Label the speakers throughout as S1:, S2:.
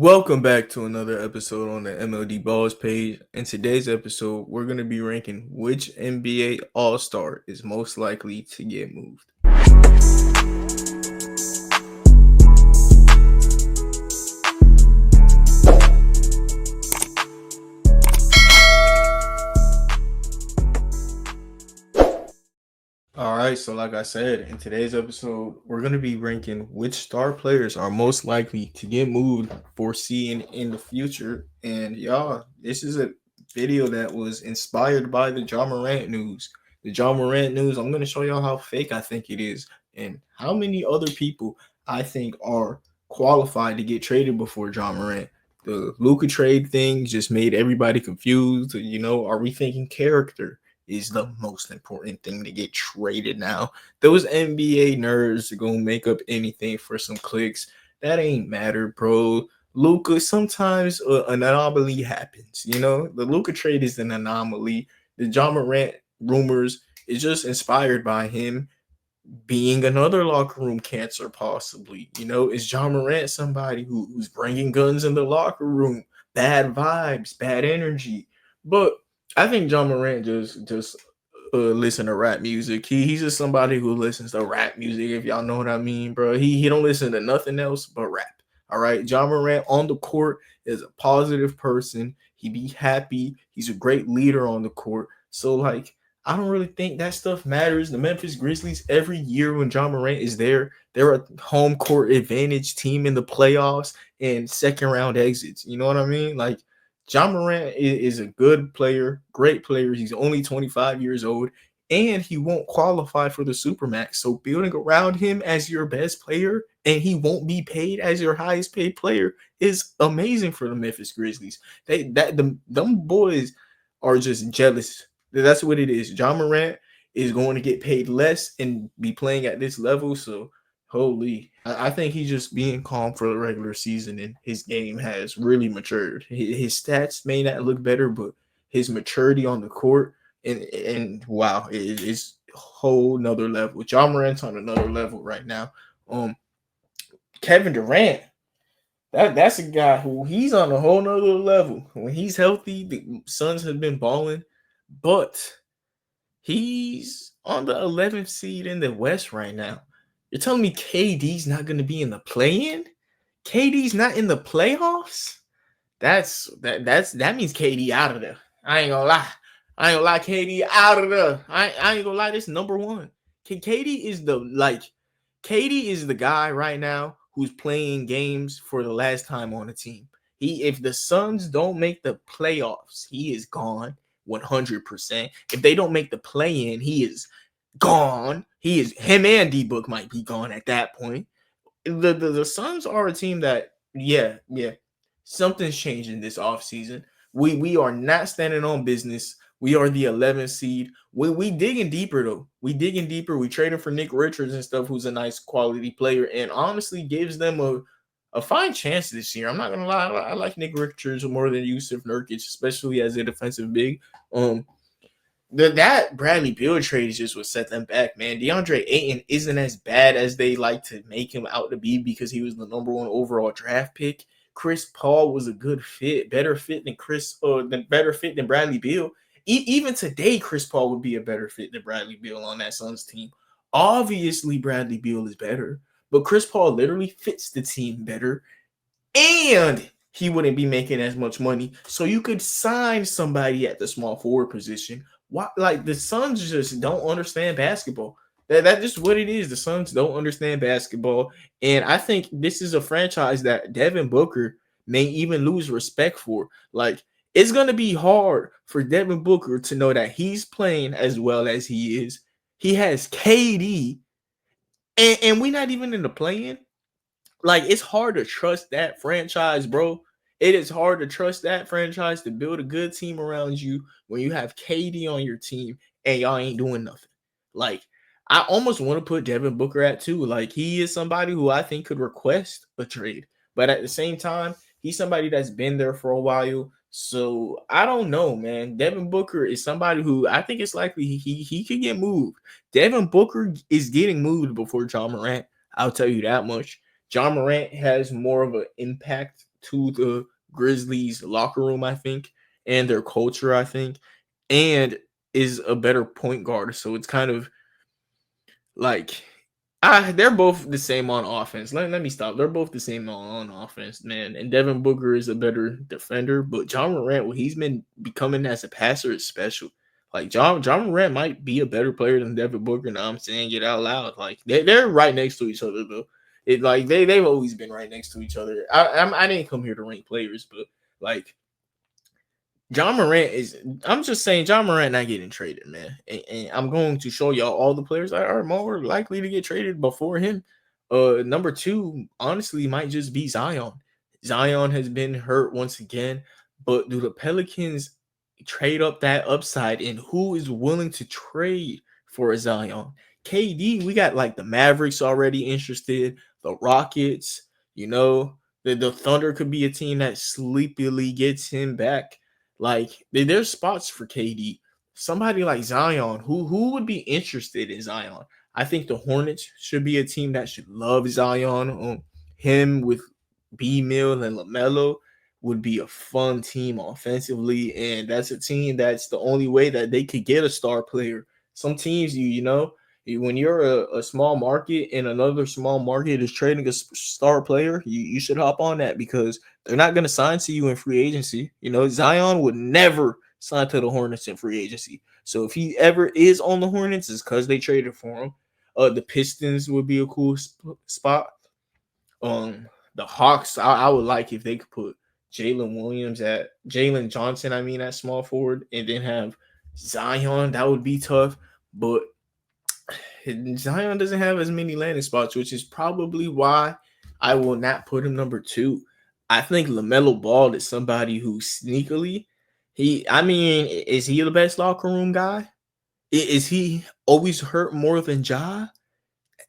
S1: Welcome back to another episode on the MLD Balls page. In today's episode, we're going to be ranking which NBA All Star is most likely to get moved. Alright, so like I said, in today's episode, we're going to be ranking which star players are most likely to get moved foreseen in the future. And y'all, this is a video that was inspired by the Ja Morant news. The Ja Morant news, I'm going to show y'all how fake I think it is and how many other people I think are qualified to get traded before Ja Morant. The Luka trade thing just made everybody confused. Are we thinking character is the most important thing to get traded now? Those NBA nerds are gonna make up anything for some clicks. That ain't matter, bro. Luka, sometimes an anomaly happens. The Luka trade is an anomaly. The Ja Morant rumors is just inspired by him being another locker room cancer, possibly. Is Ja Morant somebody who's bringing guns in the locker room? Bad vibes, bad energy. But I think Ja Morant just listen to rap music. He's just somebody who listens to rap music, if y'all know what I mean, bro. He don't listen to nothing else but rap. All right, Ja Morant on the court is a positive person. He be happy. He's a great leader on the court. So like, I don't really think that stuff matters. The Memphis Grizzlies, every year when Ja Morant is there, they're a home court advantage team in the playoffs and second round exits. You know what I mean? Like, Ja Morant is a good player, great player. He's only 25 years old, and he won't qualify for the Supermax. So building around him as your best player, and he won't be paid as your highest paid player, is amazing for the Memphis Grizzlies. Them boys are just jealous. That's what it is. Ja Morant is going to get paid less and be playing at this level. So holy, I think he's just being calm for the regular season, and his game has really matured. His stats may not look better, but his maturity on the court and wow, it's a whole nother level. Ja Morant's on another level right now. Kevin Durant, that's a guy who he's on a whole nother level. When he's healthy, the Suns have been balling, but he's on the 11th seed in the West right now. You're telling me KD's not going to be in the play-in? KD's not in the playoffs? That means KD out of there. I ain't gonna lie. KD out of there. I ain't gonna lie. This number one. KD is KD is the guy right now who's playing games for the last time on the team. If the Suns don't make the playoffs, he is gone 100%. If they don't make the play-in, he is gone. Him and D Book might be gone at that point. The Suns are a team that yeah, something's changing this offseason. We are not standing on business. We are the 11th seed. We digging deeper though. We digging deeper. We trading for Nick Richards and stuff, who's a nice quality player and honestly gives them a fine chance this year. I'm not gonna lie. I like Nick Richards more than Yusuf Nurkic, especially as a defensive big. That Bradley Beal trade is just what set them back, man. DeAndre Ayton isn't as bad as they like to make him out to be because he was the number one overall draft pick. Chris Paul was a good fit, better fit than Bradley Beal. Even today, Chris Paul would be a better fit than Bradley Beal on that Suns team. Obviously, Bradley Beal is better, but Chris Paul literally fits the team better, and he wouldn't be making as much money. So you could sign somebody at the small forward position. Why? Like, the Suns just don't understand basketball. That's just what it is. The Suns don't understand basketball, and I think this is a franchise that Devin Booker may even lose respect for. Like, it's gonna be hard for Devin Booker to know that he's playing as well as he is. He has KD, and we're not even in the play-in. Like, it's hard to trust that franchise, bro. It is hard to trust that franchise to build a good team around you when you have KD on your team and y'all ain't doing nothing. Like, I almost want to put Devin Booker at 2. Like, he is somebody who I think could request a trade, but at the same time, he's somebody that's been there for a while. So I don't know, man. Devin Booker is somebody who I think it's likely he could get moved. Devin Booker is getting moved before Ja Morant. I'll tell you that much. Ja Morant has more of an impact to the Grizzlies locker room, I think, and their culture, I think, and is a better point guard. So it's kind of like they're both the same on offense. Let me stop. They're both the same on offense, man. And Devin Booker is a better defender, but John Morant, what he's been becoming as a passer is special. Like John Morant might be a better player than Devin Booker. Now I'm saying it out loud. Like they're right next to each other though. It like they've always been right next to each other. I didn't come here to rank players, but like John Morant is. I'm just saying, John Morant not getting traded, man. And I'm going to show y'all all the players that are more likely to get traded before him. Number two, honestly, might just be Zion. Zion has been hurt once again, but do the Pelicans trade up that upside? And who is willing to trade for a Zion? KD, we got like the Mavericks already interested, the Rockets. You know, the Thunder could be a team that sleepily gets him back. Like there's spots for KD. Somebody like Zion, who would be interested in Zion? I think the Hornets should be a team that should love Zion. Him with B Mill and LaMelo would be a fun team offensively, and that's a team that's the only way that they could get a star player. Some teams, when you're a small market and another small market is trading a star player, you should hop on that because they're not going to sign to you in free agency. You know, Zion would never sign to the Hornets in free agency. So if he ever is on the Hornets, it's because they traded for him. The Pistons would be a cool spot. The Hawks, I would like if they could put Jalen Johnson, at small forward, and then have Zion. That would be tough, but Zion doesn't have as many landing spots, which is probably why I will not put him number two. I think LaMelo Ball is somebody who sneakily, is he the best locker room guy? Is he always hurt more than Ja?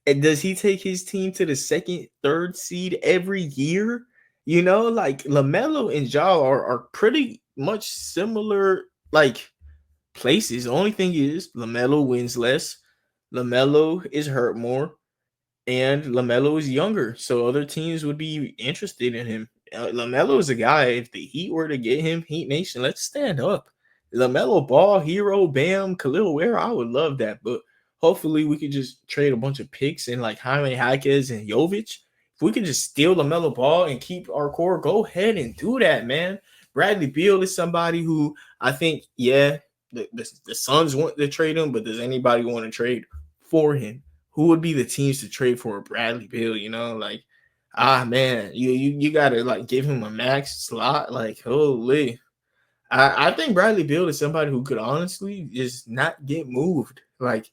S1: And does he take his team to the second, third seed every year? You know, like LaMelo and Ja are pretty much similar, like places. The only thing is LaMelo wins less. LaMelo is hurt more, and LaMelo is younger, so other teams would be interested in him. LaMelo is a guy. If the Heat were to get him, Heat Nation, let's stand up. LaMelo Ball, Hero, Bam, Khalil Ware, I would love that, but hopefully we could just trade a bunch of picks and like Jaime Jaquez and Jovic. If we could just steal LaMelo Ball and keep our core, go ahead and do that, man. Bradley Beal is somebody who I think, the Suns want to trade him, but does anybody want to trade for him? Who would be the teams to trade for a Bradley Beal? You know, like, man, you gotta like give him a max slot. Like, holy. I think Bradley Beal is somebody who could honestly just not get moved. Like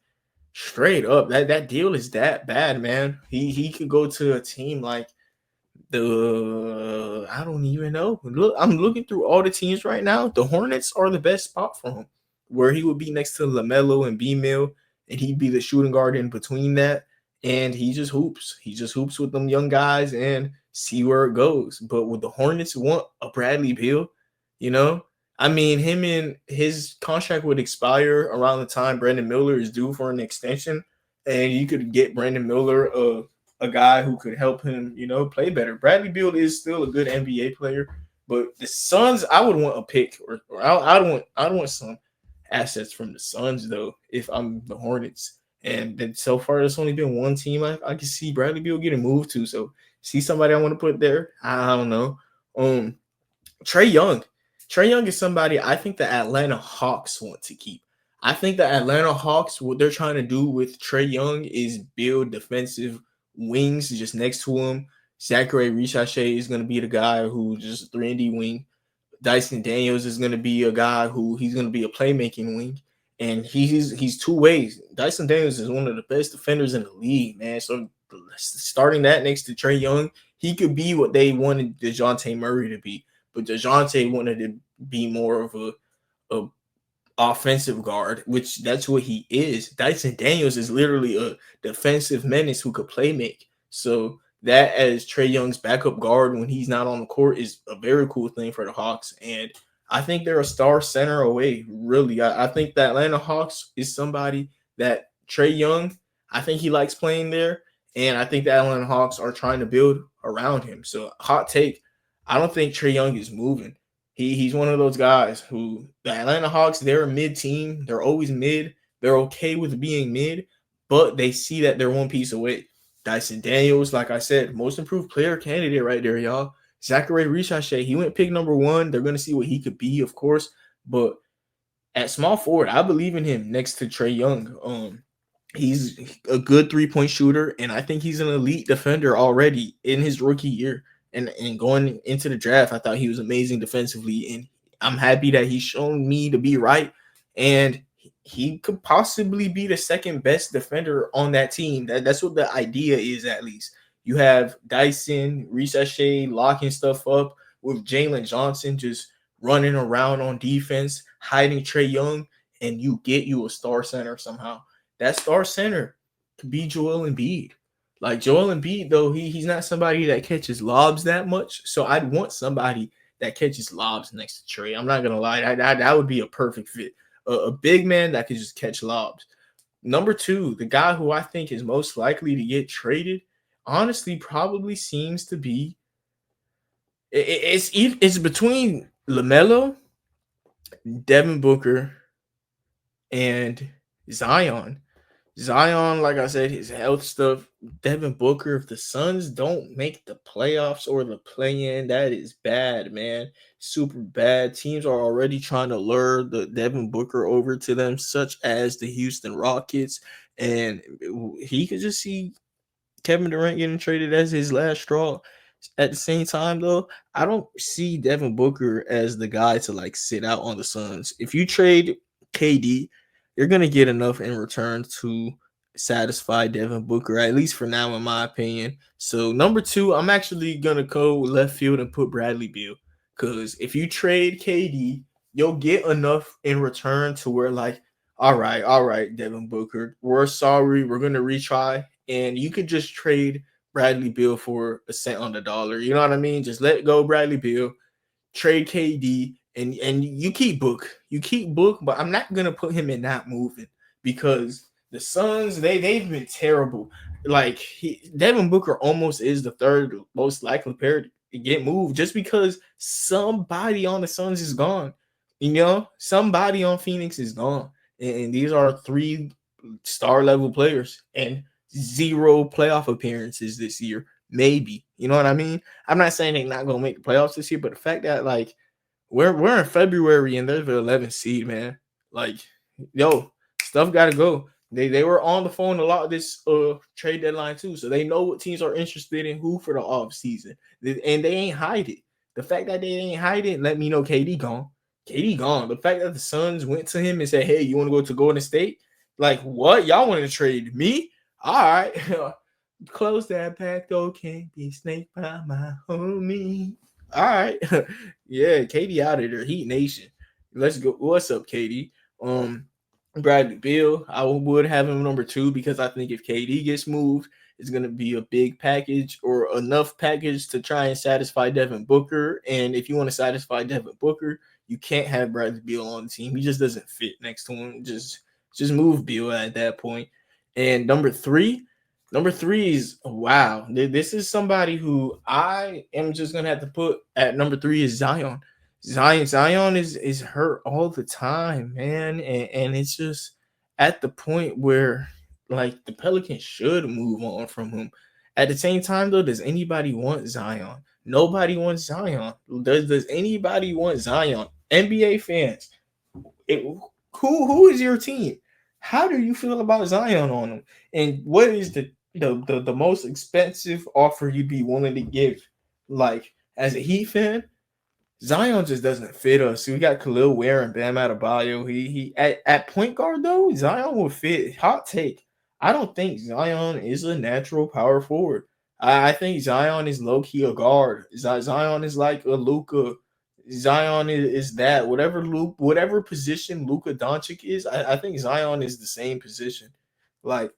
S1: straight up. That deal is that bad, man. He could go to a team like I don't even know. Look, I'm looking through all the teams right now. The Hornets are the best spot for him, where he would be next to LaMelo and B Mill, and he'd be the shooting guard in between that. And he just hoops. He just hoops with them young guys and see where it goes. But would the Hornets want a Bradley Beal? You know, him and his contract would expire around the time Brandon Miller is due for an extension, and you could get Brandon Miller a guy who could help him, play better. Bradley Beal is still a good NBA player, but the Suns, I would want a pick, or I'd want some assets from the Suns though if I'm the Hornets. And then so far, there's only been one team I can see Bradley Beal getting moved to. So see somebody I want to put there. I don't know. Trae Young. Trae Young is somebody I think the Atlanta Hawks want to keep. I think the Atlanta Hawks, what they're trying to do with Trae Young is build defensive wings just next to him. Zachary Richachet is going to be the guy who just 3-and-D wing. Dyson Daniels is going to be a guy who he's going to be a playmaking wing. And he's two ways. Dyson Daniels is one of the best defenders in the league, man. So starting that next to Trae Young, he could be what they wanted DeJounte Murray to be. But DeJounte wanted to be more of a offensive guard, which that's what he is. Dyson Daniels is literally a defensive menace who could play make. So that as Trae Young's backup guard when he's not on the court is a very cool thing for the Hawks. And I think they're a star center away, really. I think the Atlanta Hawks is somebody that Trae Young, I think he likes playing there. And I think the Atlanta Hawks are trying to build around him. So hot take, I don't think Trae Young is moving. He's one of those guys who the Atlanta Hawks, they're a mid team. They're always mid. They're okay with being mid, but they see that they're one piece away. Dyson Daniels, like I said, most improved player candidate right there, y'all. Zachary Richardson, he went pick number 1. They're gonna see what he could be, of course, but at small forward, I believe in him next to Trae Young. He's a good 3-point shooter, and I think he's an elite defender already in his rookie year. And going into the draft, I thought he was amazing defensively, and I'm happy that he's shown me to be right. And he could possibly be the second best defender on that team. That's what the idea is, at least. You have Dyson, Reese locking stuff up with Jalen Johnson just running around on defense, hiding Trae Young, and you get you a star center somehow. That star center could be Joel Embiid. Like Joel Embiid, though, he's not somebody that catches lobs that much. So I'd want somebody that catches lobs next to Trae. I'm not gonna lie, that would be a perfect fit. A big man that could just catch lobs. Number 2, the guy who I think is most likely to get traded, honestly, probably seems to be it's between LaMelo, Devin Booker, and Zion. Zion, like I said, his health stuff. Devin Booker, if the Suns don't make the playoffs or the play-in, that is bad, man. Super bad. Teams are already trying to lure the Devin Booker over to them, such as the Houston Rockets. And he could just see Kevin Durant getting traded as his last straw. At the same time, though, I don't see Devin Booker as the guy to like sit out on the Suns. If you trade KD, you're gonna get enough in return to satisfy Devin Booker, at least for now, in my opinion. So number 2, I'm actually gonna go left field and put Bradley Beal. Because if you trade KD, you'll get enough in return to where like, all right, Devin Booker, we're sorry, we're gonna retry, and you could just trade Bradley Beal for a cent on the dollar. You know what I mean? Just let go Bradley Beal, trade KD, and you keep Book. You keep Book, but I'm not gonna put him in not moving because the Suns they've been terrible. Like Devin Booker almost is the third most likely player to get moved just because somebody on the Suns is gone. You know, somebody on Phoenix is gone, and these are 3 star level players and 0 playoff appearances this year. Maybe, you know what I mean? I'm not saying they're not gonna make the playoffs this year, but the fact that like we're in February and they're the 11th seed, man. Like, yo, stuff gotta go. They were on the phone a lot this trade deadline too, so they know what teams are interested in who for the off season, and they ain't hide it. The fact that they ain't hide it, let me know KD gone. KD gone. The fact that the Suns went to him and said, "Hey, you want to go to Golden State?" Like, what? Y'all want to trade me? All right. Close that back door, can't be snaked by my homie. All right. Yeah, Katie out of there. Heat Nation. Let's go. What's up, Katie? Bradley Beal, I would have him number 2 because I think if KD gets moved, it's gonna be a big package or enough package to try and satisfy Devin Booker. And if you want to satisfy Devin Booker, you can't have Bradley Beal on the team. He just doesn't fit next to him. Just move Beal at that point. And number three is wow. This is somebody who I am just gonna have to put at number 3 is Zion. Zion is hurt all the time, man, and it's just at the point where like the Pelicans should move on from him. At the same time, though, does anybody want Zion? Nobody wants Zion. Does anybody want Zion? NBA fans, who is your team? How do you feel about Zion on them? And what is the most expensive offer you'd be willing to give? Like as a Heat fan, Zion just doesn't fit us. We got Khalil Ware and Bam Adebayo. He at point guard though, Zion will fit. Hot take. I don't think Zion is a natural power forward. I think Zion is low key a guard. Zion is like a Luka. Zion is that whatever position Luka Doncic is. I think Zion is the same position. Like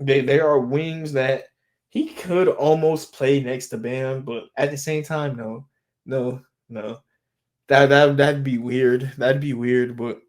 S1: they are wings that he could almost play next to Bam, but at the same time, no. That'd be weird. That'd be weird. But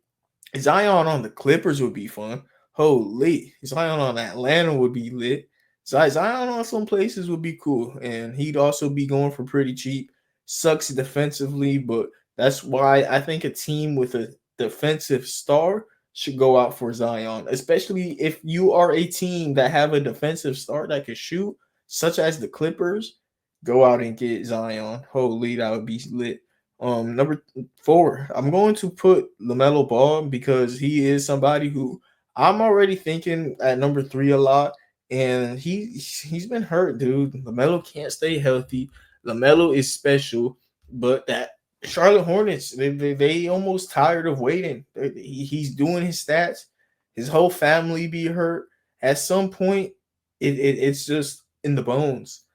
S1: Zion on the Clippers would be fun. Holy, Zion on Atlanta would be lit. Zion on some places would be cool, and he'd also be going for pretty cheap. sucks defensively, but that's why I think a team with a defensive star should go out for Zion, especially if you are a team that have a defensive star that can shoot, such as the Clippers. Go out and get Zion. Holy, that would be lit. Number four, I'm going to put LaMelo Ball because he is somebody who I'm already thinking at number three a lot, and he's been hurt, dude. LaMelo can't stay healthy. LaMelo is special, but that Charlotte Hornets, they almost tired of waiting. He's doing his stats. His whole family be hurt. At some point, it's just in the bones.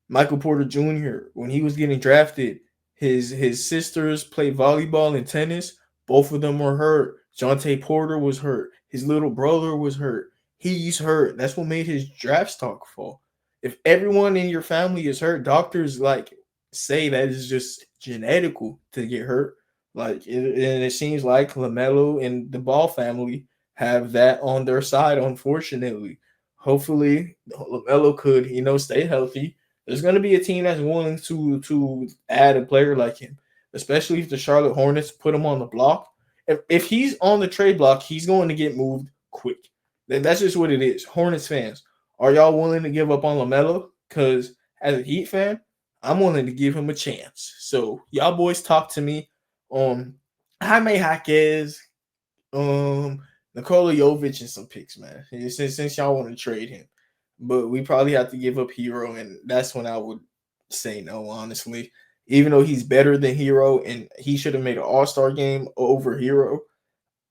S1: Michael Porter Jr. when he was getting drafted, his sisters played volleyball and tennis. Both of them were hurt. Jonte Porter was hurt. His little brother was hurt. He's hurt. That's what made his draft stock fall. If everyone in your family is hurt, doctors like say that is just genetical to get hurt. And it seems like LaMelo and the Ball family have that on their side. Unfortunately, hopefully LaMelo could stay healthy. There's going to be a team that's willing to add a player like him, especially if the Charlotte Hornets put him on the block. If he's on the trade block, he's going to get moved quick. That's just what it is. Hornets fans, are y'all willing to give up on LaMelo? Because as a Heat fan, I'm willing to give him a chance. So y'all boys talk to me. Jaime Jaquez, Nikola Jovic, and some picks, man. Since y'all want to trade him, but we probably have to give up Hero, and that's when I would say no, honestly. Even though he's better than Hero, and he should have made an All-Star game over Hero,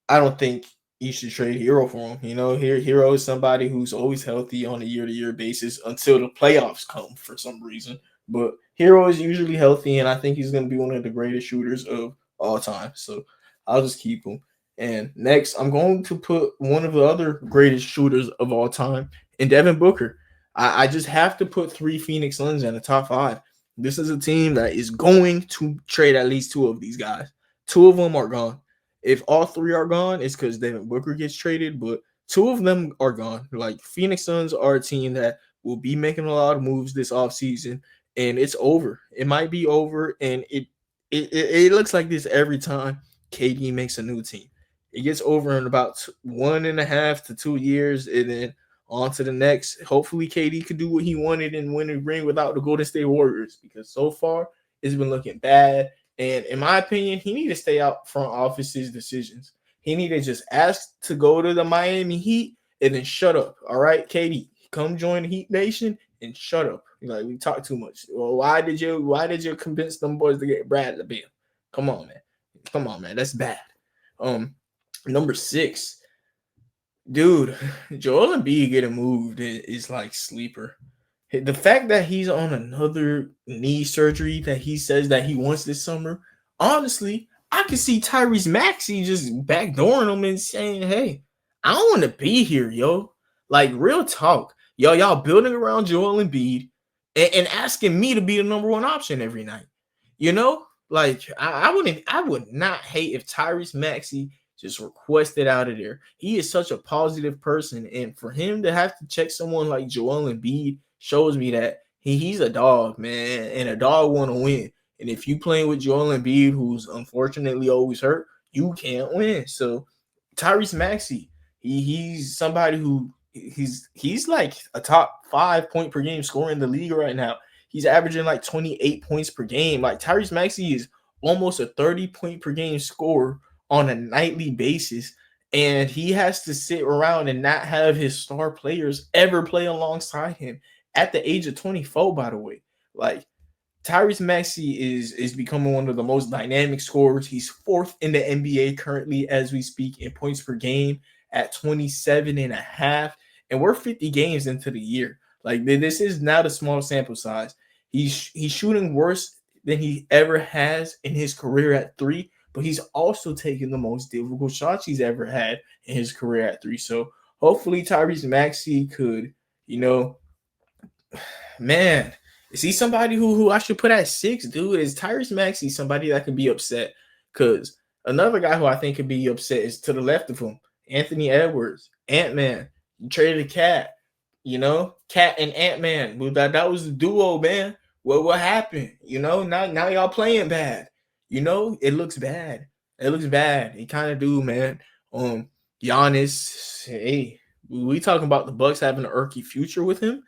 S1: I don't think you should trade Hero for him. Hero is somebody who's always healthy on a year-to-year basis until the playoffs come for some reason. But Hero is usually healthy, and I think he's going to be one of the greatest shooters of all time. So I'll just keep him. And next, I'm going to put one of the other greatest shooters of all time in Devin Booker. I just have to put three Phoenix Suns in the top five. This is a team that is going to trade at least two of these guys. Two of them are gone. If all three are gone, it's because Devin Booker gets traded, but two of them are gone. Like, Phoenix Suns are a team that will be making a lot of moves this offseason, and it's over. It might be over, and it looks like this every time KD makes a new team. It gets over in about 1.5 to 2 years, and then on to the next. Hopefully, KD could do what he wanted and win a ring without the Golden State Warriors, because so far it's been looking bad. And in my opinion, he need to stay out front office's decisions. He need to just ask to go to the Miami Heat and then shut up. All right, KD, come join the Heat Nation and shut up. Like, we talk too much. Well, why did you convince them boys to get Bradley Beal? Come on, man. That's bad. Number 6, dude, Joel Embiid getting moved is like sleeper. The fact that he's on another knee surgery that he says that he wants this summer, honestly, I could see Tyrese Maxey just backdooring him and saying, "Hey, I don't want to be here, yo." Like, real talk, y'all building around Joel Embiid and asking me to be the number one option every night. Like, I would not hate if Tyrese Maxey just requested out of there. He is such a positive person, and for him to have to check someone like Joel Embiid shows me that he's a dog, man, and a dog want to win. And if you playing with Joel Embiid, who's unfortunately always hurt, you can't win. So Tyrese Maxey, he's somebody who he's like a top 5 point per game scorer in the league right now. He's averaging like 28 points per game. Like, Tyrese Maxey is almost a 30 point per game scorer on a nightly basis, and he has to sit around and not have his star players ever play alongside him at the age of 24, by the way. Like, Tyrese Maxey is becoming one of the most dynamic scorers. He's 4th in the NBA currently as we speak in points per game at 27.5, and we're 50 games into the year. Like, this is not a small sample size. He's shooting worse than he ever has in his career at 3, but he's also taken the most difficult shots he's ever had in his career at 3. So hopefully Tyrese Maxey could, man, is he somebody who I should put at 6, dude? Is Tyrese Maxey somebody that could be upset? Because another guy who I think could be upset is to the left of him, Anthony Edwards, Ant-Man. You traded a Cat, Cat and Ant-Man. That was the duo, man. Well, what happened? Now y'all playing bad. It looks bad. It looks bad. It kind of do, man. Um, Giannis. Hey, we talking about the Bucks having an irky future with him.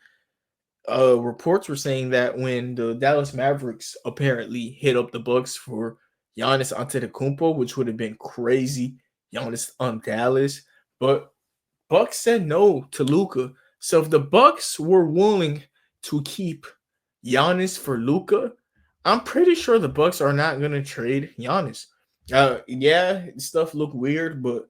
S1: Reports were saying that when the Dallas Mavericks apparently hit up the Bucks for Giannis Antetokounmpo, which would have been crazy. Giannis on Dallas, but Bucks said no to Luka. So if the Bucks were willing to keep Giannis for Luka, I'm pretty sure the Bucks are not gonna trade Giannis. Yeah, stuff look weird, but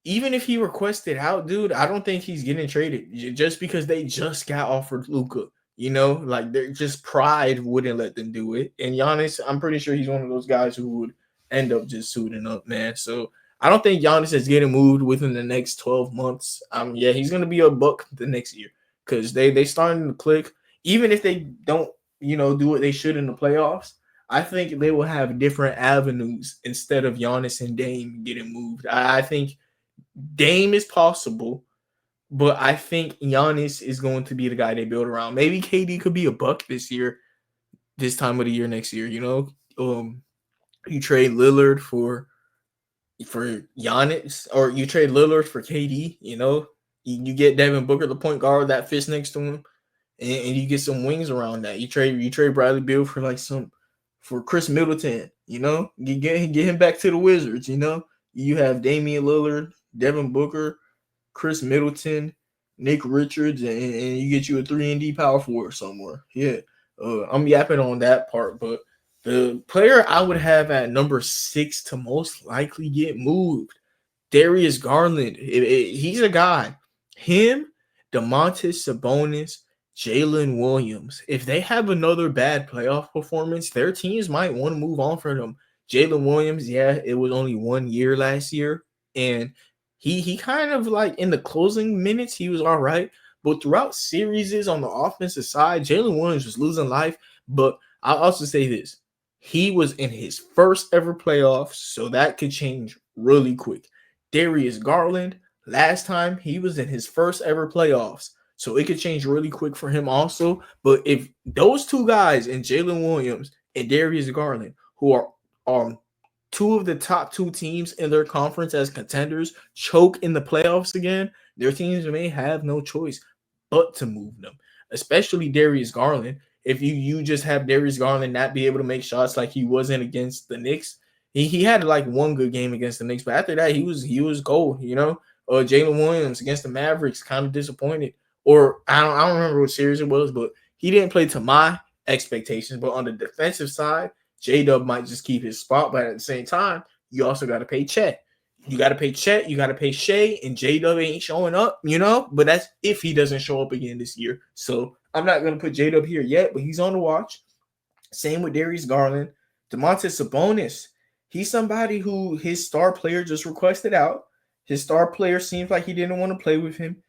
S1: even if he requested out, dude, I don't think he's getting traded just because they just got offered Luka. Like they're just pride wouldn't let them do it. And Giannis, I'm pretty sure he's one of those guys who would end up just suiting up, man. So I don't think Giannis is getting moved within the next 12 months. Yeah, he's gonna be a buck the next year because they starting to click. Even if they don't, do what they should in the playoffs, I think they will have different avenues instead of Giannis and Dame getting moved. I think Dame is possible, but I think Giannis is going to be the guy they build around. Maybe KD could be a buck this year, this time of the year next year. You trade Lillard for Giannis, or you trade Lillard for KD. You get Devin Booker, the point guard that fits next to him, and you get some wings around that. You trade Bradley Beal for Chris Middleton. You get him back to the Wizards. You have Damian Lillard, Devin Booker, Chris Middleton, Nick Richards, and you get you a 3-and-D power forward somewhere. Yeah, I'm yapping on that part, but the player I would have at number 6 to most likely get moved, Darius Garland. He's a guy. Him, Domantas Sabonis, Jalen Williams. If they have another bad playoff performance, their teams might want to move on for them. Jalen Williams, yeah, it was only 1 year last year, and he kind of like in the closing minutes, he was all right. But throughout series on the offensive side, Jalen Williams was losing life. But I'll also say this. He was in his first ever playoffs, so that could change really quick. Darius Garland, last time he was in his first ever playoffs, so it could change really quick for him also. But if those two guys, and Jalen Williams and Darius Garland, who are two of the top 2 teams in their conference as contenders, choke in the playoffs again, their teams may have no choice but to move them, especially Darius Garland. If you just have Darius Garland not be able to make shots like he wasn't against the Knicks, he had like one good game against the Knicks, but after that he was gold. Jalen Williams against the Mavericks, kind of disappointed, or I don't remember what series it was, but he didn't play to my expectations. But on the defensive side, J-Dub might just keep his spot, but at the same time, you also got to pay Chet. You got to pay Chet, you got to pay Shea, and J-Dub ain't showing up, but that's if he doesn't show up again this year. So I'm not going to put J-Dub here yet, but he's on the watch. Same with Darius Garland. Domantas Sabonis, he's somebody who his star player just requested out. His star player seems like he didn't want to play with him.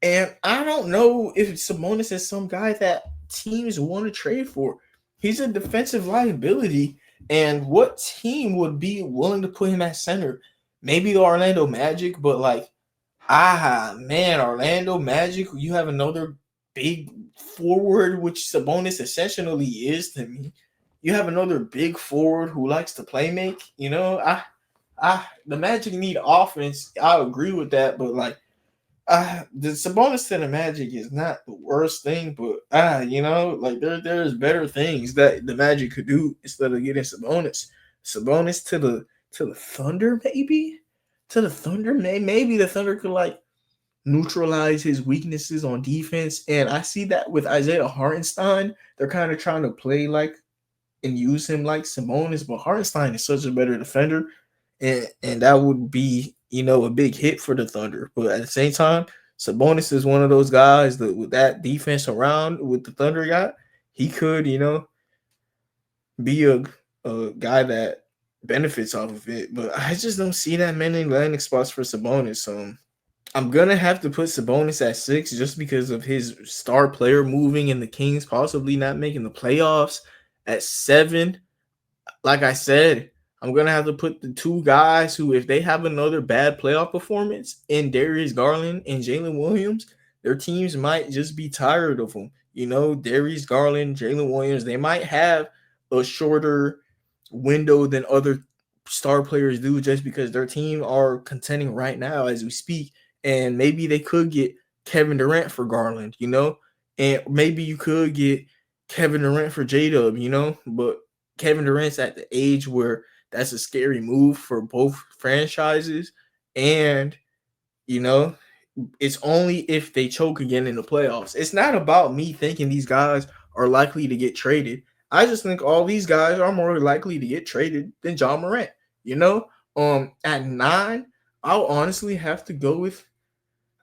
S1: And I don't know if Sabonis is some guy that teams want to trade for. He's a defensive liability. And what team would be willing to put him at center? Maybe the Orlando Magic, but Orlando Magic, you have another big forward, which Sabonis essentially is to me. You have another big forward who likes to play make. The Magic need offense. I agree with that, but the Sabonis to the Magic is not the worst thing, but there's better things that the Magic could do instead of getting Sabonis. Sabonis to the Thunder, maybe? To the Thunder, maybe the Thunder could neutralize his weaknesses on defense. And I see that with Isaiah Hartenstein. They're kind of trying to play and use him like Sabonis, but Hartenstein is such a better defender. And that would be, a big hit for the Thunder. But at the same time, Sabonis is one of those guys that with that defense around with the Thunder got, he could, be a guy that benefits off of it. But I just don't see that many landing spots for Sabonis. So I'm going to have to put Sabonis at 6 just because of his star player moving and the Kings possibly not making the playoffs. At 7, like I said, I'm going to have to put the 2 guys who, if they have another bad playoff performance in Darius Garland and Jalen Williams, their teams might just be tired of them. You know, Darius Garland, Jalen Williams, they might have a shorter window than other star players do just because their team are contending right now as we speak. And maybe they could get Kevin Durant for Garland, you know, and maybe you could get Kevin Durant for J Dub, you know, but Kevin Durant's at the age where that's a scary move for both franchises. And, you know, it's only if they choke again in the playoffs. It's not about me thinking these guys are likely to get traded. I just think all these guys are more likely to get traded than John Morant. You know, at 9, I'll honestly have to go with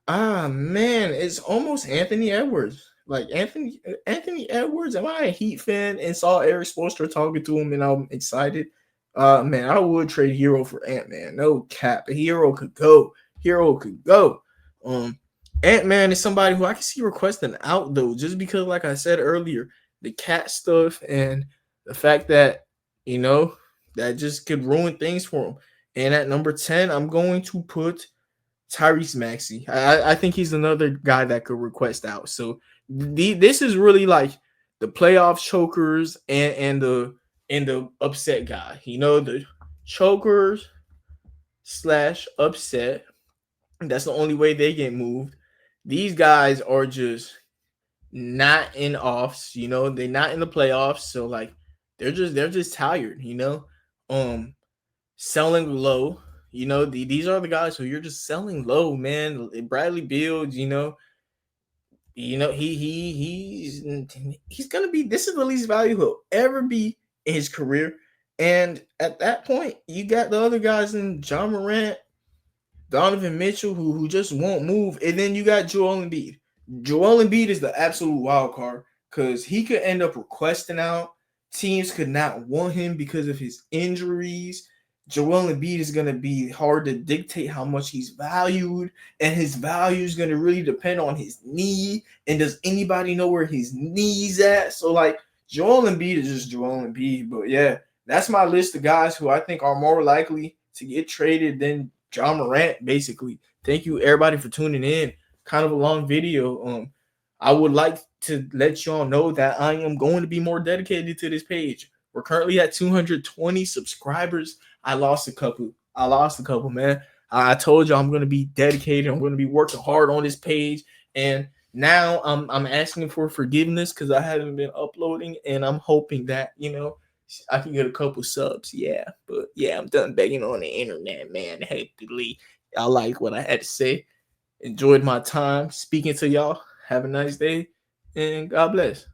S1: man, it's almost Anthony Edwards. Like Anthony Edwards. Am I a Heat fan and saw Eric Spoelstra talking to him and I'm excited? Man, I would trade Hero for Ant-Man. No cap. A Hero could go. Hero could go. Um, Ant-Man is somebody who I can see requesting out though, just because, like I said earlier, the cat stuff and the fact that you know that just could ruin things for him. And at number 10, I'm going to put Tyrese Maxey. I think he's another guy that could request out. So this is really like the playoff chokers and the upset guy. You know, the chokers slash upset. That's the only way they get moved. These guys are just not in offs. You know, they're not in the playoffs. So like they're just tired. You know, um, selling low. You know, these are the guys who you're just selling low, man. Bradley Beal, he's gonna be. This is the least value he'll ever be in his career. And at that point, you got the other guys in John Morant, Donovan Mitchell, who just won't move, and then you got Joel Embiid. Joel Embiid is the absolute wild card because he could end up requesting out. Teams could not want him because of his injuries. Joel Embiid is going to be hard to dictate how much he's valued, and his value is going to really depend on his knee. And does anybody know where his knee's at? So, like, Joel Embiid is just Joel Embiid. But yeah, that's my list of guys who I think are more likely to get traded than John Morant, basically. Thank you, everybody, for tuning in. Kind of a long video. I would like to let y'all know that I am going to be more dedicated to this page. We're currently at 220 subscribers. I lost a couple, man. I told you I'm going to be dedicated. I'm going to be working hard on this page. And now I'm asking for forgiveness because I haven't been uploading. And I'm hoping that, I can get a couple subs. Yeah. But yeah, I'm done begging on the internet, man. Hopefully, I like what I had to say. Enjoyed my time speaking to y'all. Have a nice day. And God bless.